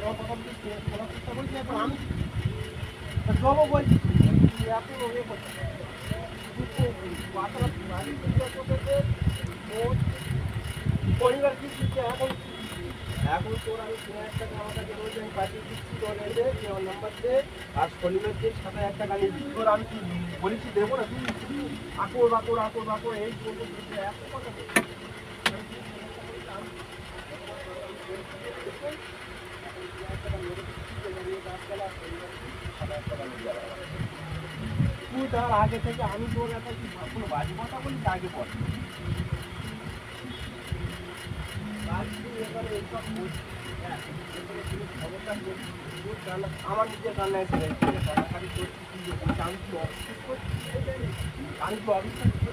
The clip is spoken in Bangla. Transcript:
কথা চেষ্টা করছি এখন আমি জবও বলছি এত ইয়ে করছি পরিবার কি দিচ্ছে এখন এখন তোর আমি 3,000 টাকা আমার কাছে রোজ আমি পাঠিয়ে দিচ্ছি তোর এসে আমার নাম্বার দে আর শনিবার দিন 7,000 টাকা নিয়ে দিচ্ছি তোর আমি বলেছি দেবো না তুই আকর এই বলবো এত কথা তুই তার আগে থেকে আমি তোর একটা কোনো বাজে কথা বলি আগে পর আমার নিজের রান্নায় আমি তো অফিস